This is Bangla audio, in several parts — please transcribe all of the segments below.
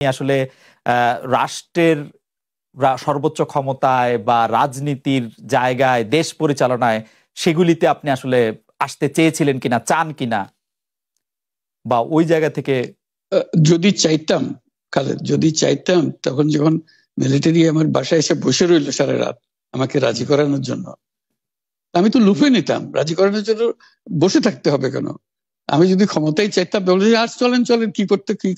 আসলে রাষ্ট্রের সর্বোচ্চ ক্ষমতায় বা রাজনীতির জায়গায় দেশ পরিচালনায় সেগুলিতে আপনি আসলে আসতে চেয়েছিলেন কিনা, চান কিনা, বা ওই জায়গা থেকে? যদি চাইতাম খালেদ, যদি চাইতাম, তখন যখন মিলিটারি আমার বাসায় এসে বসে রইল সারা রাত আমাকে রাজি করানোর জন্য, আমি তো লুফে নিতাম। রাজি করানোর জন্য বসে থাকতে হবে কেন? আমি যদি ক্ষমতাই চাইতাম বলে আজ চলেন চলেন, কি করতে, কি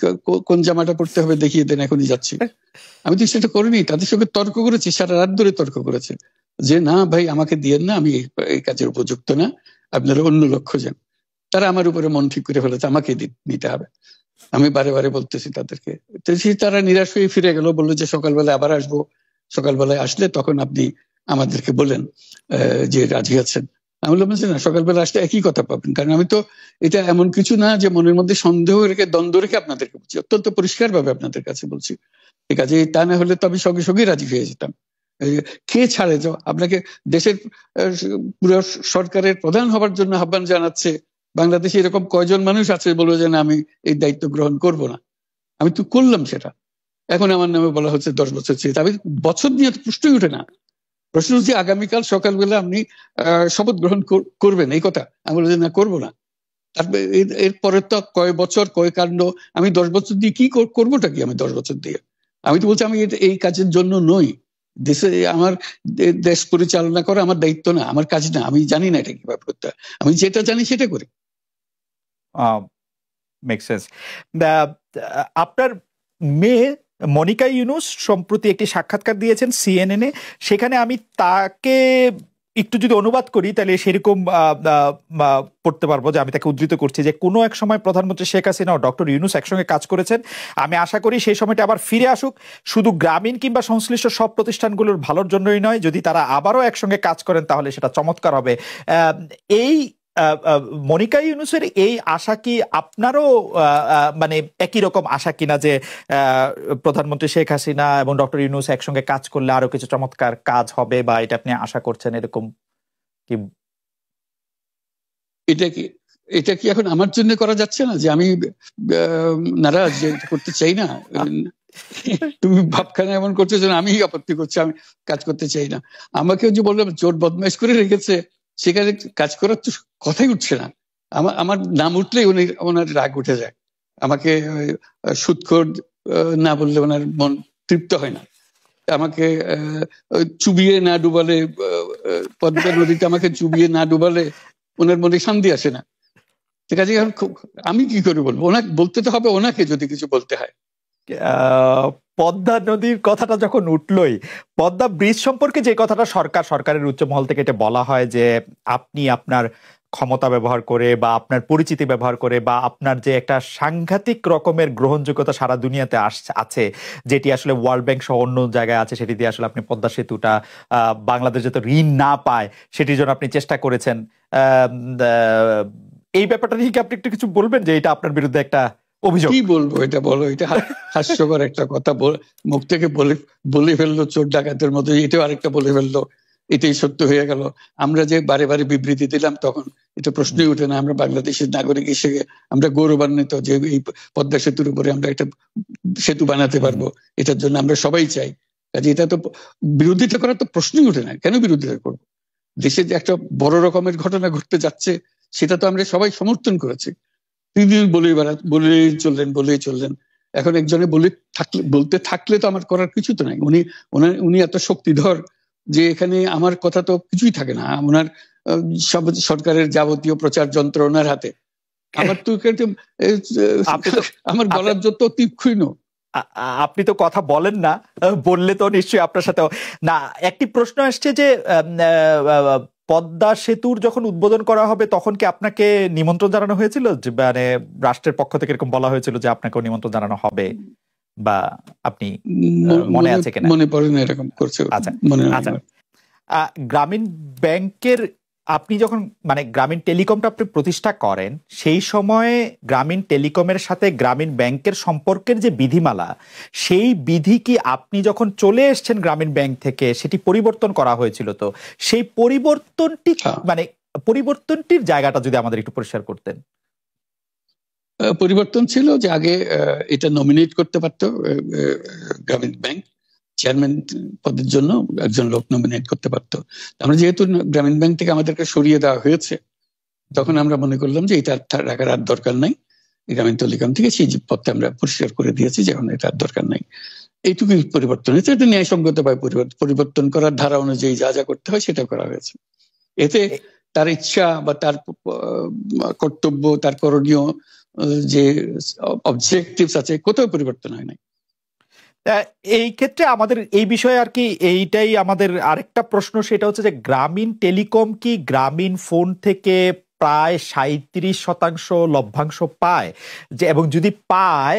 কোন জামাটা পড়তে হবে দেখিয়ে দেন, এখনই যাচ্ছি। আমি তো সেটা করিনি, তাদের সঙ্গে তর্ক করেছি, সারা রাত ধরে তর্ক করেছে যে না ভাই আমাকে দিয়েন না, আমি এই কাজের উপযুক্ত না, আপনারা অন্য লক্ষ্য যান। তারা আমার উপরে মন ঠিক করে ফেলেছে আমাকে নিতে হবে। আমি বারে বারে বলতেছি তাদেরকে, তারা নিরাশ হয়ে ফিরে গেল, বললো যে সকালবেলায় আবার আসবো, সকালবেলায় আসলে তখন আপনি আমাদেরকে বলেন যে রাজি আছেন। আমি বললাম যে না, সকালবেলা আসলে একই কথা পাবেন, কারণ আমি তো এটা এমন কিছু না যে মনের মধ্যে সন্দেহ রেখে দ্বন্দ্ব রেখে আপনাদেরকে বলছি, অত্যন্ত পরিষ্কার ভাবে আপনাদের কাছে বলছি। ঠিক আছে, তা না হলে তো আমি সঙ্গে সঙ্গেই রাজি হয়ে যেতাম। কে ছাড়ে যাও আপনাকে, দেশের পুরো সরকারের প্রধান হবার জন্য আহ্বান জানাচ্ছে, বাংলাদেশে এরকম কয়জন মানুষ আছে বলবো যে না আমি এই দায়িত্ব গ্রহণ করব না? আমি তো করলাম সেটা। এখন আমার নামে বলা হচ্ছে 10 বছর চেয়ে, আমি বছর নিয়ে তো প্রশ্নই উঠে না। প্রশ্ন হচ্ছে আগামীকাল সকালবেলা আপনি শপথ গ্রহণ করবেন, এই কথা। আমি বলছি না, করবো না। তারপরে এরপরে তো কয় বছর কয় কাণ্ড। আমি 10 বছর দিয়ে কি করবোটা কি? আমি 10 বছর দিয়ে, আমি তো বলছি আমি এই কাজের জন্য নই। দেশে আমার দেশ পরিচালনা করা আমার দায়িত্ব না, আমার কাজ না, আমি জানি না এটা কিভাবে করতে হয়। আমি যেটা জানি সেটা করি। Make sense. আপনার মেয়ে মনিকা ইউনুস সম্প্রতি একটি সাক্ষাৎকার দিয়েছেন CNN এ। সেখানে আমি তাকে একটু যদি অনুবাদ করি তাহলে সেরকম পড়তে পারবো, যে আমি তাকে উদ্ধৃত করছি যে কোনো এক সময় প্রধানমন্ত্রী শেখ হাসিনা ও ডক্টর ইউনুস একসঙ্গে কাজ করেছেন। আমি আশা করি সেই সময়টা আবার ফিরে আসুক, শুধু গ্রামীণ কিংবা সংশ্লিষ্ট সব প্রতিষ্ঠানগুলোর ভালোর জন্যই নয়। যদি তারা আবারও একসঙ্গে কাজ করেন তাহলে সেটা চমৎকার হবে। এই মনিকা ইউনুসের এই আশা কি আপনারও মানে একই রকম আশা কিনা, যে প্রধানমন্ত্রী শেখ হাসিনা এবং ডক্টর ইউনুস একসঙ্গে কাজ করলে আরো কিছু চমৎকার কাজ হবে, বা এটা আপনি আশা করছেন এরকম কি? এটা কি এখন আমার জন্য করা যাচ্ছে না যে আমি নারাজ, যে করতে চাই না? তুমি ভাবখানা এমন করছো যেন আমি আপত্তি করছি, আমি কাজ করতে চাই না। আমাকে যে বললাম চোর বদমাইশ করে রেখেছে, সেখানে কাজ করার তো কথাই উঠছে না। আমার নাম উঠলেই ওনার রাগ উঠে যায়। আমাকে সুদখোর না বললে ওনার মন তৃপ্ত হয় না। আমাকে চুবিয়ে না ডুবালে, পদ্মা নদীতে আমাকে চুবিয়ে না ডুবালে ওনার মনে শান্তি আসে না। ঠিক আছে, আমি কি করে বলবো? ওনাকে বলতে তো হবে, ওনাকে যদি কিছু বলতে হয়। পদ্মা নদীর কথাটা যখন উঠলই, পদ্মা ব্রিজ সম্পর্কে যে কথাটা সরকারের উচ্চ মহল থেকে এটা বলা হয় যে আপনি আপনার ক্ষমতা ব্যবহার করে বা আপনার পরিচিতি ব্যবহার করে বা আপনার যে একটা সাংঘাতিক রকমের গ্রহণযোগ্যতা সারা দুনিয়াতে আছে, যেটি আসলে ওয়ার্ল্ড ব্যাংক সহ অন্য জায়গায় আছে, সেটি দিয়ে আসলে আপনি পদ্মা সেতুটা বাংলাদেশ যাতে ঋণ না পায় সেটির জন্য আপনি চেষ্টা করেছেন। এই ব্যাপারটা নিয়ে কি আপনি একটু কিছু বলবেন, যে এটা আপনার বিরুদ্ধে একটা অভিযোগ? কি বলবো, এটা বলো, এটা হাস্যকর একটা কথা মুখ থেকে বলে ফেললো চোর ডাকাতের মতো, এটাও আরেকটা বলে ফেললো, এটাই সত্য হয়ে গেল। আমরা যে বারে বারে বিবৃতি দিলাম তখন এটা প্রশ্নই উঠে না। আমরা বাংলাদেশের নাগরিক হিসেবে আমরা গৌরবান্বিত যে এই পদ্মা সেতুর উপরে আমরা একটা সেতু বানাতে পারবো, এটার জন্য আমরা সবাই চাই। কাজে এটা তো বিরোধিতা করার তো প্রশ্নই উঠে না। কেন বিরোধিতা করবো? দেশে যে একটা বড় রকমের ঘটনা ঘটতে যাচ্ছে সেটা তো আমরা সবাই সমর্থন করেছি। তিনি বলেই চললেন। এখন একজনে বলতে থাকলে তো আমার করার কিছু তো নাই। উনি এত শক্তিধর যে এখানে আমার কথা তো কিছুই থাকে না। ওনার সব সরকারের যাবতীয় প্রচার যন্ত্র ওনার হাতে। আমার তো আমার গলার যত তীক্ষ্ণ। আপনি তো কথা বলেন না, বললে তো নিশ্চয়ই আপনার সাথে না। একটি প্রশ্ন আসছে যে পদ্মা সেতুর যখন উদ্বোধন করা হবে তখন কি আপনাকে নিমন্ত্রণ জানানো হয়েছিল? মানে রাষ্ট্রের পক্ষ থেকে এরকম বলা হয়েছিল যে আপনাকেও নিমন্ত্রণ জানানো হবে, বা আপনি মনে আছে কিনা? মনে পড়ে না এরকম করছে। আচ্ছা আচ্ছা। গ্রামীণ ব্যাংকের আপনি যখন মানে গ্রামীণ টেলিকমটা আপনি প্রতিষ্ঠা করেন, সেই সময়ে গ্রামীণ টেলিকমের সাথে গ্রামীণ ব্যাংকের সম্পর্কের যে বিধিমালা, সেই বিধি কি আপনি যখন চলে এসছেন গ্রামীণ ব্যাংক থেকে সেটি পরিবর্তন করা হয়েছিল? তো সেই পরিবর্তনটির জায়গাটা যদি আমাদের একটু পরিষ্কার করতেন। পরিবর্তন ছিল যে আগে এটা নমিনেট করতে পারতো গ্রামীণ ব্যাংক, চেয়ারম্যান পদের জন্য একজন লোক নমিনেট করতে পারতো। আমরা যেহেতু গ্রামীণ ব্যাংক থেকে আমাদেরকে সরিয়ে দেওয়া হয়েছে, তখন আমরা মনে করলাম যে এটা রাখার আর দরকার নাই, গ্রামীণ টেলিকম থেকে সেই পদটা আমরা পরিষ্কার করে দিয়েছি, যে এখন এটা আর দরকার নাই। এইটুকুই পরিবর্তন হয়েছে। এটা ন্যায়সঙ্গতভাবে পরিবর্তন করার ধারা অনুযায়ী যা যা করতে হয় সেটা করা হয়েছে। এতে তার ইচ্ছা বা তার কর্তব্য, তার করণীয় যে অবজেক্টিভস আছে, কোথাও পরিবর্তন হয় নাই। এই ক্ষেত্রে আমাদের এই বিষয়ে আর কি এইটাই আমাদের আরেকটা প্রশ্ন, সেটা হচ্ছে যে গ্রামীণ টেলিকম কি গ্রামীণ ফোন থেকে প্রায় 37% লভ্যাংশ পায়, যে এবং যদি পায়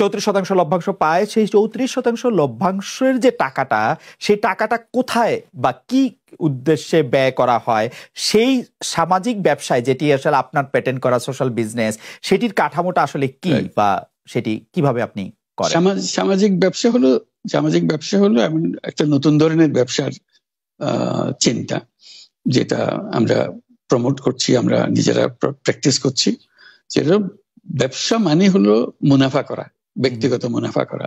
34% লভ্যাংশ পায়, সেই 34% লভ্যাংশের যে টাকাটা, সেই টাকাটা কোথায় বা কি উদ্দেশ্যে ব্যয় করা হয়? সেই সামাজিক ব্যবসায়, যেটি আসলে আপনার পেটেন্ট করা সোশ্যাল বিজনেস, সেটির কাঠামোটা আসলে কি, বা সেটি কিভাবে আপনি করেন? সামাজিক ব্যবসা হলো এমন একটা নতুন ধরনের ব্যবসার চিন্তা, যেটা আমরা প্রমোট করছি, আমরা নিজেরা প্র্যাকটিস করছি। যেটা ব্যবসা মানে হলো মুনাফা করা, ব্যক্তিগত মুনাফা করা,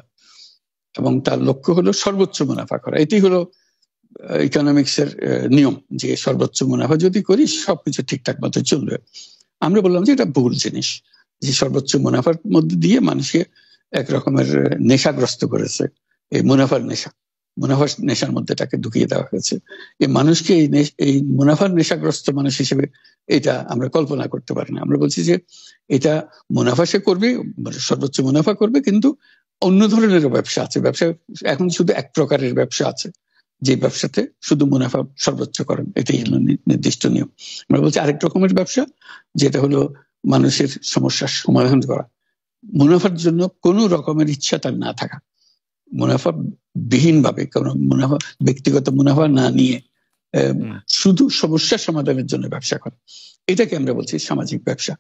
এবং তার লক্ষ্য হলো সর্বোচ্চ মুনাফা করা। এটি হলো ইকোনমিক্স এর নিয়ম, যে সর্বোচ্চ মুনাফা যদি করি সবকিছু ঠিকঠাক মতো চলবে। আমরা বললাম যে এটা ভুল জিনিস, যে সর্বোচ্চ মুনাফার মধ্যে দিয়ে মানুষকে এক রকমের নেশাগ্রস্ত করেছে, এই মুনাফার নেশার মধ্যে তাকে ঢুকিয়ে দেওয়া হয়েছে। এই মানুষকে এই মুনাফার নেশাগ্রস্ত মানুষ হিসেবে এটা আমরা কল্পনা করতে পারি না। আমরা বলছি যে এটা মুনাফা সে করবে, সর্বোচ্চ মুনাফা করবে, কিন্তু অন্য ধরনের ব্যবসা আছে। ব্যবসা এখন শুধু এক প্রকারের ব্যবসা আছে, যে ব্যবসাতে শুধু মুনাফা সর্বোচ্চ করেন, এটাই হলো নির্দিষ্ট নিয়ম। আমরা বলছি আরেক রকমের ব্যবসা, যেটা হলো মানুষের সমস্যার সমাধান করা, মুনাফার জন্য কোনো রকমের ইচ্ছা তার না থাকা, মুনাফা বিহীন ভাবে, কোনো মুনাফা, ব্যক্তিগত মুনাফা না নিয়ে শুধু সমস্যা সমাধানের জন্য ব্যবসা করা, এটাকে আমরা বলছি সামাজিক ব্যবসা।